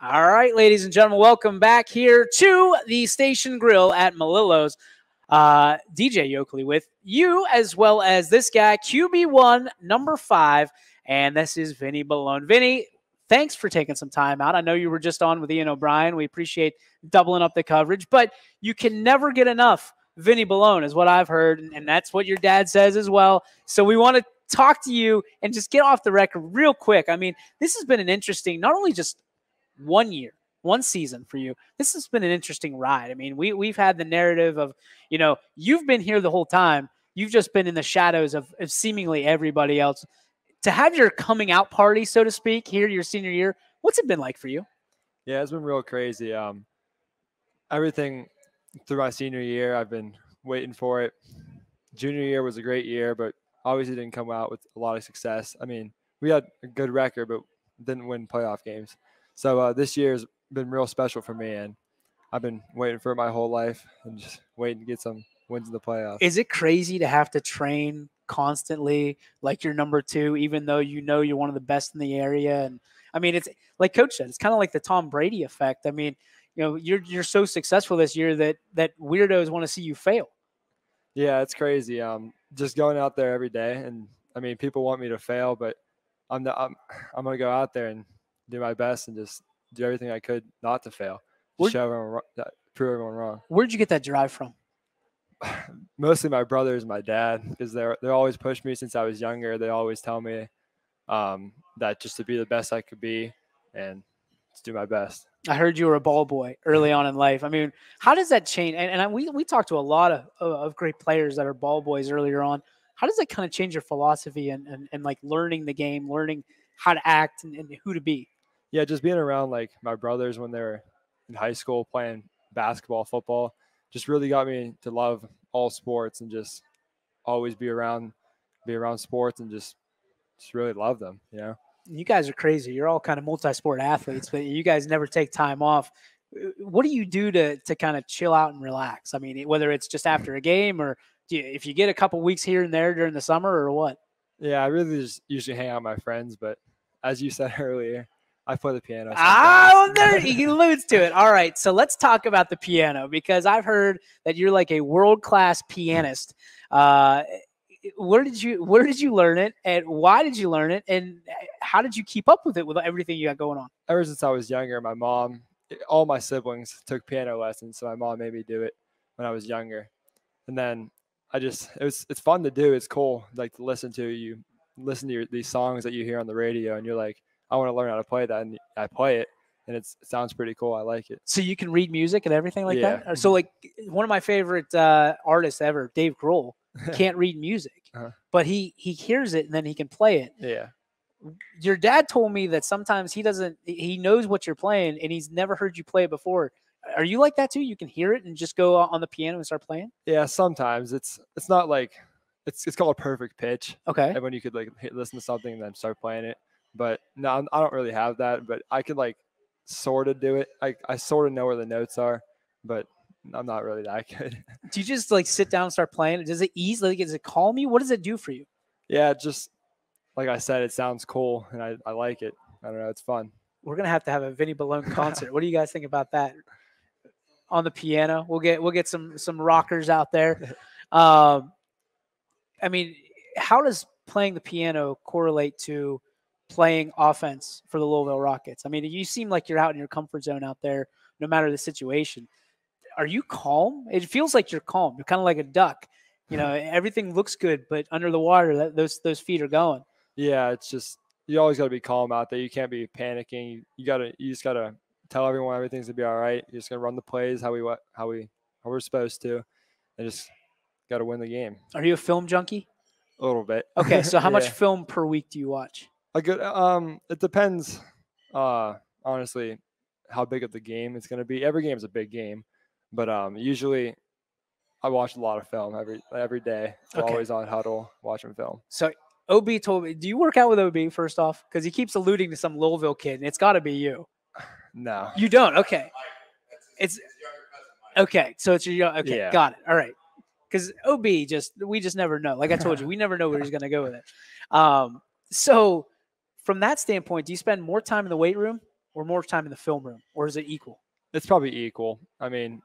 All right, ladies and gentlemen, welcome back here to the Station Grill at Malillo's. DJ Yoakley with you, as well as this guy, QB1, number 5, and this is Vinny Ballone. Vinny, thanks for taking some time out. I know you were just on with Ian O'Brien. We appreciate doubling up the coverage, but you can never get enough Vinny Ballone is what I've heard, and that's what your dad says as well. So we want to talk to you and just get off the record real quick. I mean, this has been an interesting, not only just 1 year, 1 season for you. This has been an interesting ride. I mean, we've had the narrative of, you've been here the whole time. You've just been in the shadows of seemingly everybody else. To have your coming out party, so to speak, here your senior year, what's it been like for you? Yeah, it's been real crazy. Everything through my senior year, I've been waiting for it. Junior year was a great year, but obviously didn't come out with a lot of success. I mean, we had a good record, but didn't win playoff games. So this year has been real special for me, and I've been waiting for it my whole life and just waiting to get some wins in the playoffs. Is it crazy to have to train constantly like you're number 2, even though you're one of the best in the area? And I mean, it's like Coach said, it's kind of like the Tom Brady effect. I mean, you're so successful this year that weirdos want to see you fail. Yeah, it's crazy. Just going out there every day, and I mean, people want me to fail, but I'm gonna go out there and do my best and just do everything I could not to fail. Prove everyone wrong. Where'd you get that drive from? Mostly my brothers and my dad, because they always pushed me since I was younger. They always tell me that just to be the best I could be and to do my best. I heard you were a ball boy early on in life. I mean, how does that change? And we talked to a lot of great players that are ball boys earlier on. How does that kind of change your philosophy and like learning the game, learning how to act and who to be? Yeah, just being around like my brothers when they were in high school playing basketball, football, just really got me to love all sports and just always be around sports and just really love them, You guys are crazy. You're all kind of multi-sport athletes, but you guys never take time off. What do you do to kind of chill out and relax? I mean, whether it's just after a game or if you get a couple weeks here and there during the summer or what? Yeah, I really just usually hang out with my friends, but as you said earlier, I play the piano. There he alludes to it. All right, so let's talk about the piano because I've heard that you're like a world-class pianist. Where did you learn it, and why did you learn it, and how did you keep up with it with everything you got going on? Ever since I was younger, my mom, all my siblings took piano lessons, so my mom made me do it when I was younger, and then it's fun to do. It's cool, like to listen to these songs that you hear on the radio, and you're like, I want to learn how to play that, and I play it, and it sounds pretty cool. I like it. So you can read music and everything like that? So like one of my favorite artists ever, Dave Grohl, can't read music, but he hears it and then he can play it. Yeah. Your dad told me that sometimes he knows what you're playing and he's never heard you play it before. Are you like that too? You can hear it and just go on the piano and start playing? Yeah, sometimes. It's not like it's called a perfect pitch. Okay. And when you could like listen to something and then start playing it. But no, I don't really have that, but I could like sort of do it. I sort of know where the notes are, but I'm not really that good. Do you just like sit down and start playing? Does it ease? Like, does it calm you? What does it do for you? Yeah, just like I said, it sounds cool and I like it. I don't know. It's fun. We're going to have a Vinny Ballone concert. What do you guys think about that? On the piano, we'll get some rockers out there. I mean, how does playing the piano correlate to playing offense for the Lowellville Rockets? I mean, you seem like you're out in your comfort zone out there, no matter the situation. Are you calm? It feels like you're calm. You're kind of like a duck. Everything looks good, but under the water, those feet are going. Yeah, it's just you always got to be calm out there. You can't be panicking. You just gotta tell everyone everything's gonna be all right. You're just gonna run the plays how we're supposed to, and just got to win the game. Are you a film junkie? A little bit. Okay, so how much film per week do you watch? It depends, honestly, how big of the game it's going to be. Every game is a big game, but usually I watch a lot of film every day. I'm always on huddle watching film. So OB told me, do you work out with OB first off? Because he keeps alluding to some Lowellville kid, and it's got to be you. No. You don't? Okay. It's okay. So it's your okay. Yeah. Got it. All right. Because OB we just never know. Like I told you, we never know where he's going to go with it. So from that standpoint, do you spend more time in the weight room or more time in the film room, or is it equal? It's probably equal. I mean,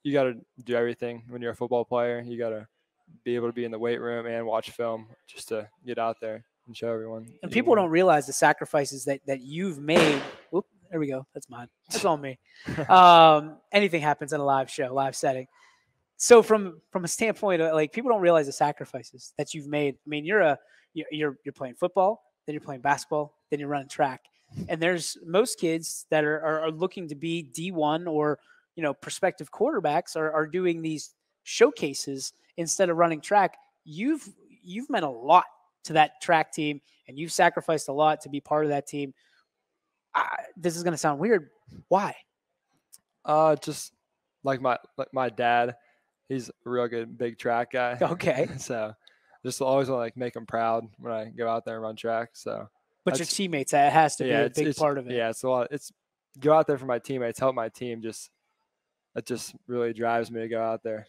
you got to do everything when you're a football player. You got to be able to be in the weight room and watch film just to get out there and show everyone. And people don't realize the sacrifices that you've made. Whoop, there we go. That's mine. That's on me. Anything happens in a live show, live setting. So from a standpoint of, like, people don't realize the sacrifices that you've made. I mean, you're playing football, then you're playing basketball, then you're running track. And there's most kids that are looking to be D1 or, prospective quarterbacks are doing these showcases instead of running track. You've meant a lot to that track team, and you've sacrificed a lot to be part of that team. This is going to sound weird. Why? Just like my dad, he's a real good big track guy. Okay. So just always want to make him proud when I go out there and run track. So, but your teammates, that has to be a big part of it. Yeah, it's a lot. It's go out there for my teammates, help my team. That just really drives me to go out there.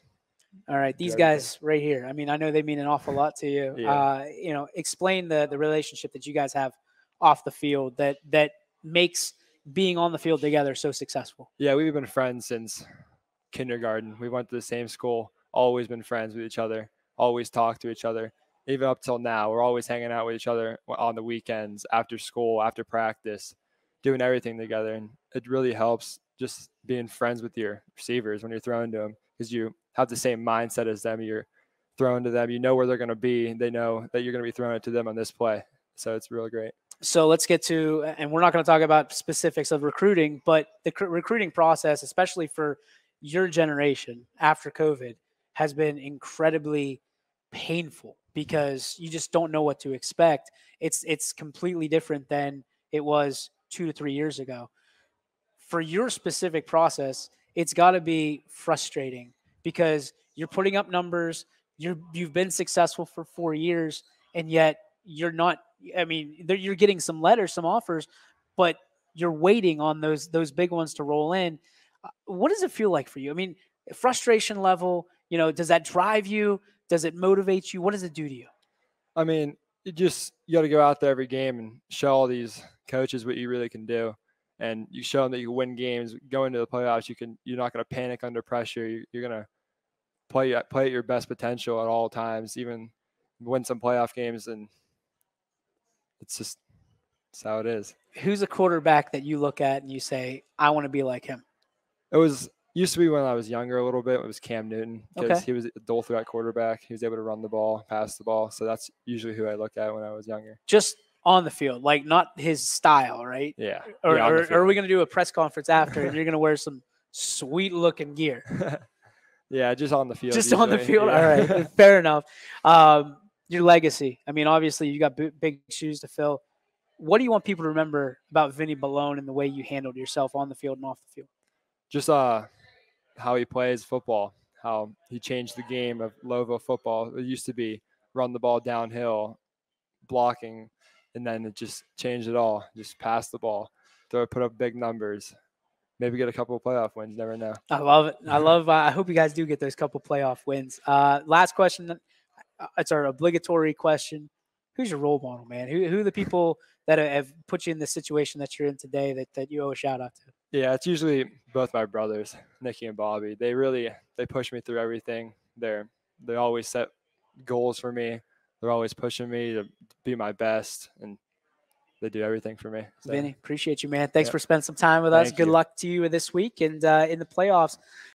All right, these guys right here. I mean, I know they mean an awful lot to you. Yeah. Explain the relationship that you guys have off the field that makes being on the field together so successful. Yeah, we've been friends since kindergarten. We went to the same school, always been friends with each other, always talked to each other. Even up till now, we're always hanging out with each other on the weekends, after school, after practice, doing everything together. And it really helps just being friends with your receivers when you're throwing to them, because you have the same mindset as them. You're throwing to them. You know where they're going to be. They know that you're going to be throwing it to them on this play. So it's really great. So let's get to, and we're not going to talk about specifics of recruiting, but the recruiting process, especially for your generation after COVID, has been incredibly painful because you just don't know what to expect. It's completely different than it was 2 to 3 years ago. For your specific process, it's got to be frustrating because you're putting up numbers, you've been successful for 4 years, and yet you're not. I mean, you're getting some letters, some offers, but you're waiting on those big ones to roll in. What does it feel like for you? I mean, frustration level, does that drive you? Does it motivate you? What does it do to you? I mean, you got to go out there every game and show all these coaches what you really can do. And you show them that you can win games, go into the playoffs. You're not going to panic under pressure. You're going to play at your best potential at all times, even win some playoff games. And it's how it is. Who's a quarterback that you look at and you say, I want to be like him? It used to be when I was younger a little bit. It was Cam Newton, because he was a dual threat quarterback. He was able to run the ball, pass the ball. So that's usually who I look at when I was younger. Just on the field, like not his style, right? Yeah. Or are we going to do a press conference after and you're going to wear some sweet looking gear? Yeah, just on the field. Just usually. on the field. Yeah. All right. Fair enough. Your legacy. I mean, obviously you got big shoes to fill. What do you want people to remember about Vinny Ballone and the way you handled yourself on the field and off the field? Just how he plays football, how he changed the game of Lowellville football. It used to be run the ball downhill, blocking, and then it just changed it all. Just pass the ball, put up big numbers, maybe get a couple of playoff wins. Never know. I love it. I hope you guys do get those couple playoff wins. Last question. It's our obligatory question. Who's your role model, man? Who are the people that have put you in the situation that you're in today that you owe a shout out to? Yeah, it's usually both my brothers, Nicky and Bobby. They push me through everything. They always set goals for me. They're always pushing me to be my best, and they do everything for me. So. Vinny, appreciate you, man. Thanks for spending some time with us. Good luck to you this week and in the playoffs.